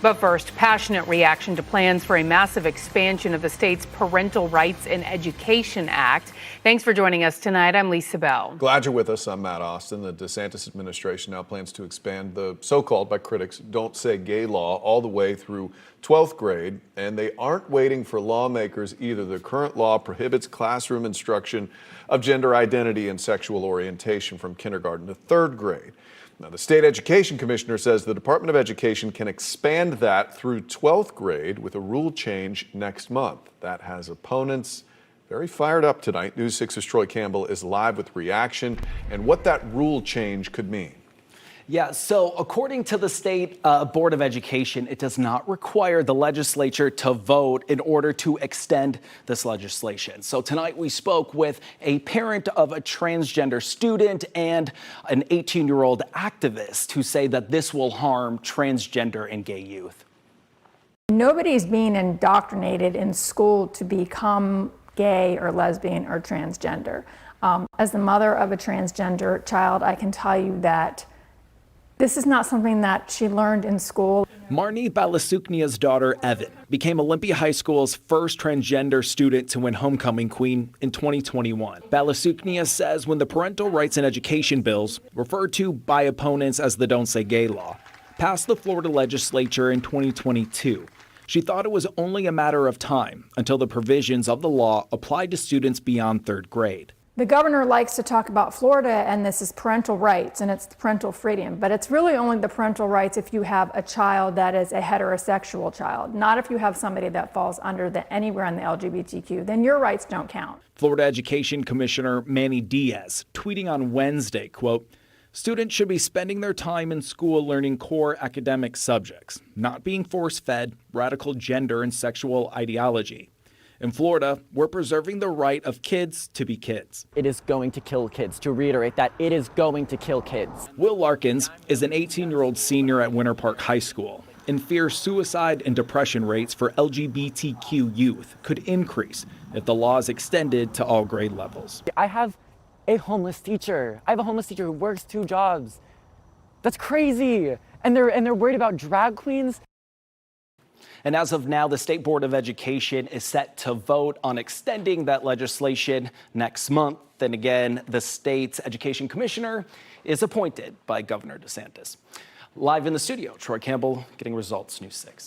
But first, passionate reaction to plans for a massive expansion of the state's Parental Rights in Education Act. Thanks for joining us tonight. I'm Lisa Bell. Glad you're with us. I'm Matt Austin. The DeSantis administration now plans to expand the so-called, by critics, Don't Say Gay law all the way through 12th grade. And they aren't waiting for lawmakers either. The current law prohibits classroom instruction of gender identity and sexual orientation from kindergarten to 3rd grade. Now, the state education commissioner says the Department of Education can expand that through 12th grade with a rule change next month. That has opponents very fired up tonight. News 6's Troy Campbell is live with reaction and what that rule change could mean. Yeah, so according to the state Board of Education, it does not require the legislature to vote in order to extend this legislation. So tonight we spoke with a parent of a transgender student and an 18-year-old activist who say that this will harm transgender and gay youth. Nobody's being indoctrinated in school to become gay or lesbian or transgender. As the mother of a transgender child, I can tell you that this is not something that she learned in school. Marnie Balasuknia's daughter, Evan, became Olympia High School's first transgender student to win Homecoming Queen in 2021. Balasuknia says when the Parental Rights in Education bills, referred to by opponents as the Don't Say Gay law, passed the Florida legislature in 2022, she thought it was only a matter of time until the provisions of the law applied to students beyond 3rd grade. The governor likes to talk about Florida, and this is parental rights, and it's parental freedom. But it's really only the parental rights if you have a child that is a heterosexual child, not if you have somebody that falls under anywhere in the LGBTQ. Then your rights don't count. Florida Education Commissioner Manny Diaz tweeting on Wednesday, quote, "Students should be spending their time in school learning core academic subjects, not being force-fed radical gender and sexual ideology. In Florida, we're preserving the right of kids to be kids." It is going to kill kids. To reiterate that, it is going to kill kids. Will Larkins is an 18-year-old senior at Winter Park High School and fears suicide and depression rates for LGBTQ youth could increase if the law is extended to all grade levels. I have a homeless teacher. I have a homeless teacher who works 2 jobs. That's crazy. And they're worried about drag queens. And as of now, the State Board of Education is set to vote on extending that legislation next month. Then again, the state's education commissioner is appointed by Governor DeSantis. Live in the studio, Troy Campbell, Getting Results, News 6.